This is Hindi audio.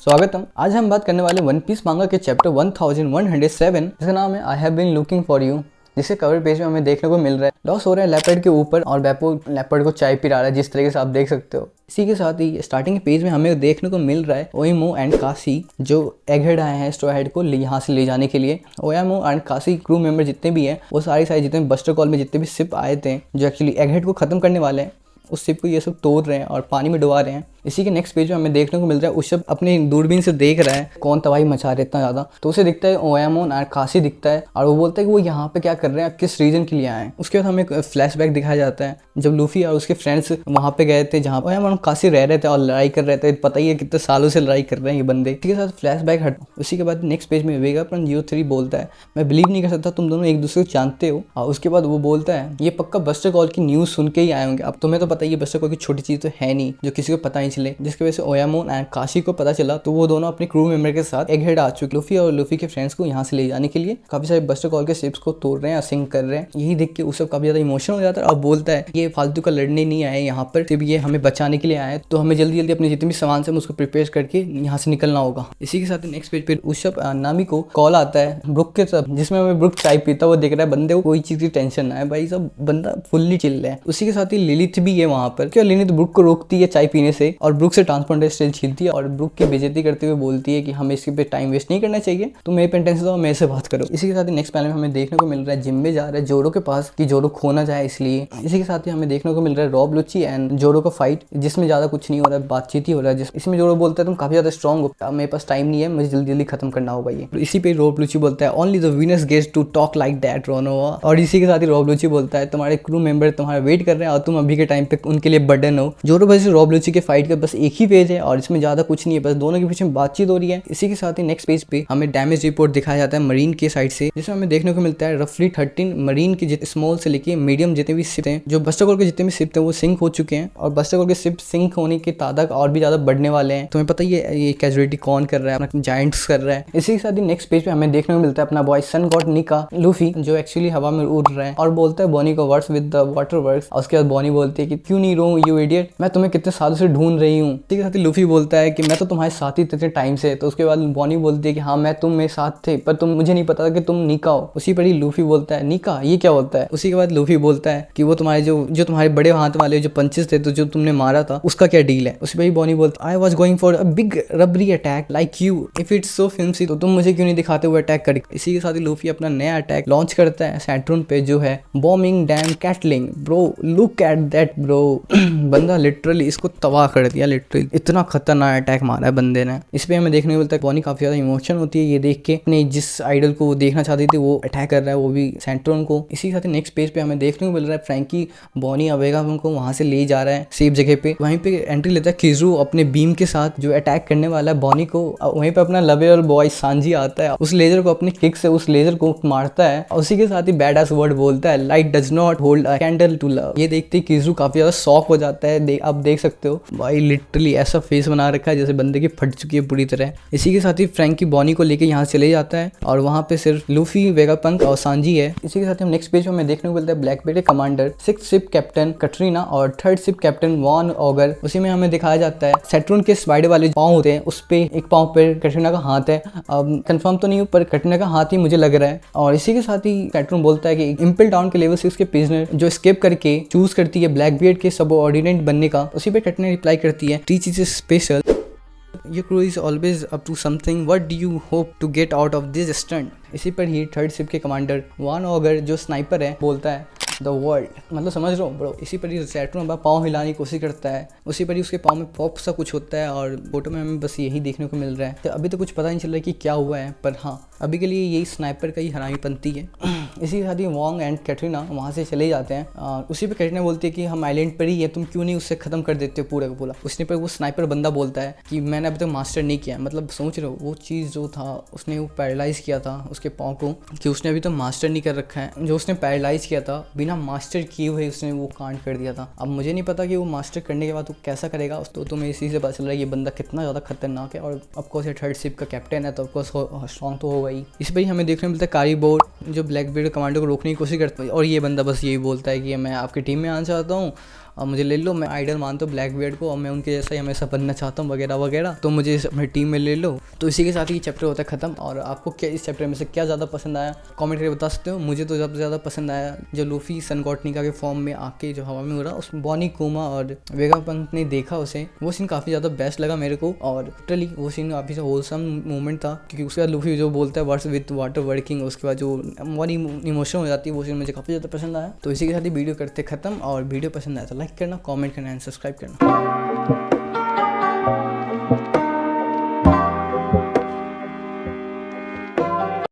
स्वागतम। आज हम बात करने वाले वन पीस मांगा के चैप्टर 1107 जिसका नाम है I have been looking for you. जिसके कवर पेज में हमें देखने को मिल रहा है लॉस हो रहा है लेपर्ड के ऊपर और बैपो लेपर्ड को चाय पिला रहा है, जिस तरीके से आप देख सकते हो। इसी के साथ ही स्टार्टिंग के पेज में हमें देखने को मिल रहा है ओएमओ एंड काशी जो एगहेड आए हैं स्ट्रॉ हेड को यहाँ से ले जाने के लिए। OMO and Kashi crew member जितने भी हैं वो सारे जितने बस्टर कॉल में जितने भी शिप आए थे जो एक्चुअली एगहेड को खत्म करने वाले हैं, उस शिप को ये सब तोड़ रहे हैं और पानी में डुबा रहे हैं। इसी के नेक्स्ट पेज में हमें देखने को मिल रहा है उस शिप अपने दूरबीन से देख रहा है कौन तबाही मचा रहा है इतना ज़्यादा। तो उसे दिखता है ओएमओ और काशी दिखता है और वो बोलता है कि वो यहाँ पे क्या कर रहे हैं, किस रीजन के लिए आए हैं। उसके बाद हमें फ्लैशबैक दिखाया जाता है जब लूफी और उसके फ्रेंड्स वहाँ पे गए थे जहाँ ओएमओ और काशी रह रहे थे और लड़ाई कर रहे थे। पता ही है कितने सालों से लड़ाई कर रहे हैं ये बंदे। ठीक है, साथ फ्लैशबैक हट। उसी के बाद नेक्स्ट पेज में वेगापन 03 बोलता है मैं बिलीव नहीं कर सकता तुम दोनों एक दूसरे को जानते हो। और उसके बाद वो बोलता है ये पक्का बस्टर कॉल की न्यूज़ सुन के ही आए होंगे। अब तुम्हें तो पता ही है बस्टर कॉल की छोटी चीज़ तो है नहीं जो किसी को पता नहीं चले, जिसकी वजह से ओएमओ एंड काशी को पता चला तो वो दोनों अपने क्रू मेंबर के साथ एगहेड आ चुके लूफी और लूफी के फ्रेंड्स को यहाँ से ले जाने के लिए काफी सारे बस्टर कॉल के शिप्स को तोड़ रहे हैं, सिंक कर रहे हैं। यही देख के उस सब काफी ज्यादा इमोशनल हो जाता है और बोलता है ये फालतू का लड़ने नहीं आए यहाँ पर, सिर्फ ये हमें बचाने के लिए आए, तो हमें जल्दी जल्दी अपने जितने भी सामान से उसको प्रिपेयर करके यहाँ से निकलना होगा। इसी के साथ नेक्स्ट पेज पे उस सब नामी को कॉल आता है ब्रुक के सब, जिसमें हमें ब्रुक चाय पीता वो दिख रहा है। बंदे को कोई चीज की टेंशन ना है भाई, सब बंदा फुल्ली चिल है। उसी के साथ ही लिलिथ भी है वहाँ पर। क्या लिलिथ ब्रुक को रोकती है चाय पीने से और ब्रुक से ट्रांसपोर्टर स्टिल छीनती है और ब्रुक की बेइज्जती करते हुए बोलती है कि हमें इसके पे टाइम वेस्ट नहीं करना चाहिए, तुम मेरे पे टेंशन दो, मेरे से बात करो। इसी के साथ ही नेक्स्ट पैनल में हमें देखने को मिल रहा है जिम्बे जा रहा है जोरो के पास कि जोरो खो ना जाए इसलिए। इसी के साथ ही हमें देखने को मिल रहा है रॉब लुची एंड जोरो का फाइट जिसमें ज्यादा कुछ नहीं हो रहा है, बातचीत ही हो रहा है। इसमें जोरो बोलता है तुम काफी ज्यादा स्ट्रॉन्ग हो, मेरे पास टाइम नहीं है, मुझे जल्दी जल्दी खत्म करना होगा ये। इसी पे रॉब लुची बोलता है only the winners gets to talk like that Roronoa. और इसी के साथ ही रॉब लुची बोलता है तुम्हारे क्रू मेंबर तुम्हारा वेट कर रहे हैं और तुम अभी के टाइम पे उनके लिए बर्डन हो। जोरो वैसे रॉब लुची के फाइट का बस एक ही पेज है और इसमें ज्यादा कुछ नहीं है, बस दोनों के बीच में बातचीत हो रही है। इसी के साथ ही नेक्स्ट पेज पे हमें डैमेज रिपोर्ट दिखाया जाता है मरीन के साइड से, जिसमें हमें देखने को मिलता है रफली 13 मरीन के स्मॉल से लेके मीडियम जितने भी शिप हैं, जो बस्टर कॉल के जितने भी शिप थे वो सिंक हो चुके हैं और बस्टर कॉल के शिप सिंक होने की तादाद और भी ज्यादा बढ़ने वाले हैं। तुम्हें पता ही है ये कैजुअलिटी कौन कर रहा है, अपना जायंट्स कर रहा है। इसी के साथ ही नेक्स्ट पेज पे हमें देखने को मिलता है अपना बॉय सन गॉड निका लूफी जो एक्चुअली हवा में उड़ रहा है और बोलता है बॉनी को works with the water works. और उसके बाद बॉनी बोलती है कि क्यों नहीं रो यू इडियट, मैं तुम्हें कितने सालों से ढूंढ रही हूँ। इसी के साथ ही लूफी बोलता है कि मैं तो तुम्हारे साथ ही थे टाइम से। तो उसके बाद बॉनी बोलती है कि हाँ मैं तुम मेरे साथ थे पर तुम मुझे नहीं पता था कि तुम निका हो। उसी पर ही लूफी बोलता है निका ये क्या होता है। उसी के बाद लूफी बोलता है कि वो तुम्हारे जो तुम्हारे बड़े हाथ वाले जो पंचेस थे तो जो तुमने मारा था उसका क्या डील है। उसी पर ही बॉनी बोलता I was going for a big rubbery attack like you if it's so फिल्मसी, तो तुम मुझे क्यों नहीं दिखाते हुए अटैक कर। इसी के साथ ही लूफी अपना नया अटैक लॉन्च करता है सैटर्न पे जो है बॉम्बिंग डैम कैटलिंग। Bro look at that bro, बंदा लिटरली इसको तबाह कर दिया, लिटरली इतना खतरनाक अटैक मारा है बंदे ने। इस पे हमें देखने को मिलता है बॉनी काफी ज्यादा इमोशन होती है ये देख के, अपने जिस आइडल को वो देखना चाहती थी वो अटैक कर रहा है वो भी सैटर्न को। इसी के साथ नेक्स्ट पेज पे हमें देखने को मिल रहा है फ्रैंकी बॉनी अवेगा उनको वहां से ले जा रहा है सेफ जगह पे। वहीं पे एंट्री लेता है किजू अपने बीम के साथ जो अटैक करने वाला है बॉनी को। वहीं पे अपना लवेबल बॉय सांजी आता है, उस लेजर को अपने किक से उस लेजर को मारता है और उसी के साथ ही बैड एस वर्ड बोलता है light does not hold a candle to love. ये देखते ही किजू काफी ज्यादा शॉक हो जाता है। आप देख सकते हो भाई लिटरली ऐसा फेस बना रखा है जैसे बंदे की फट चुकी है पूरी तरह। इसी के साथ ही फ्रैंकी बॉनी को लेके यहाँ चले जाता है और वहाँ पे सिर्फ लूफी वेगापंक और सांजी है। इसी के साथ हम नेक्स्ट पेज में हमें देखने को मिलता है ब्लैक बेटे commander 6th ship captain Katrina और 3rd ship captain von auger. उसी में हमें दिखाया जाता है सैटर्न के स्पाइडर वाले पाँव होते हैं, उस पे एक पाँव पे कटरीना का हाथ है। अब कंफर्म तो नहीं हूँ पर कटरीना का हाथ ही मुझे लग रहा है। और इसी के साथ ही सैटर्न बोलता है कि इम्पल टाउन के लेवल 6 के प्रिजनर जो स्केप करके चूज करती है ब्लैक बियर्ड के सबऑर्डिनेट बनने का। उसी पे कटरीना रिप्लाई करती है teach is special, your crew is always up to something, what do you hope to get out of this stunt। इसी पर ही 3rd शिप के कमांडर वान ऑगर जो स्नाइपर है बोलता है द वर्ल्ड, मतलब समझ रहे हो ब्रो। इसी पर ही सैटर्न पाँव हिलाने की कोशिश करता है, उसी पर ही उसके पाँव में पॉप सा कुछ होता है और फोटो में हमें बस यही देखने को मिल रहा है। तो अभी तो कुछ पता नहीं चल रहा है कि क्या हुआ है, पर हाँ अभी के लिए यही स्नाइपर का ही हरामीपंती है। इसी के साथ ही वॉन्ग एंड कैटरीना वहाँ से चले जाते हैं और उसी पे कैटरीना बोलती है कि हम आइलैंड पर ही है, तुम क्यों नहीं उससे खत्म कर देते हो पूरा का पूरा। उसने पर वो स्नाइपर बंदा बोलता है कि मैंने अभी तक मास्टर नहीं किया, मतलब सोच रहे हो वो चीज़ जो था उसने वो पैरालाइज किया था उसके पाँव को कि उसने अभी तक मास्टर नहीं कर रखा है। जो उसने पैरालाइज किया था बिना मास्टर किए हुए उसने वो कांड कर दिया था। अब मुझे नहीं पता कि वो मास्टर करने के बाद वो कैसा करेगा, तो तुम्हें इसी से पता चल रहा है ये बंदा कितना ज़्यादा खतरनाक है। और ऑफकोर्स ये 3rd शिप का कैप्टन है तो ऑफकोर्स स्ट्रॉन्ग तो होगा ही। इस पर ही हमें देखने को मिलता है कारी बोर्ड जो ब्लैक बियर्ड कमांडो को रोकने की कोशिश करता है और ये बंदा बस यही बोलता है कि मैं आपकी टीम में आना चाहता हूँ और मुझे ले लो, मैं आइडल मानता हूँ ब्लैक बियर्ड को और मैं उनके जैसा ही हमेशा बनना चाहता हूँ वगैरह वगैरह, तो मुझे अपनी टीम में ले लो। तो इसी के साथ ही चैप्टर होता है खत्म। और आपको क्या इस चैप्टर में से क्या ज़्यादा पसंद आया कमेंट करके बता सकते हो। मुझे तो सबसे ज़्यादा पसंद आया जो लूफी सन गॉटनिका के फॉर्म में आके जो हवा में उड़ा, उस बॉनी कुमा और वेगापंक ने देखा उसे, वो सीन काफ़ी ज़्यादा बेस्ट लगा मेरे को। और लिटरली वो सीन काफ़ी होलसम मोमेंट था, क्योंकि उसके बाद लूफी जो बोलता है वर्ड्स विद वाटर वर्किंग, उसके बाद जो बहुत इमोशनल हो जाती है, वो सीन मुझे काफ़ी ज़्यादा पसंद आया। तो इसी के साथ ही वीडियो करते खत्म। और वीडियो पसंद आया तो लाइक करना, कमेंट करना एंड सब्सक्राइब करना।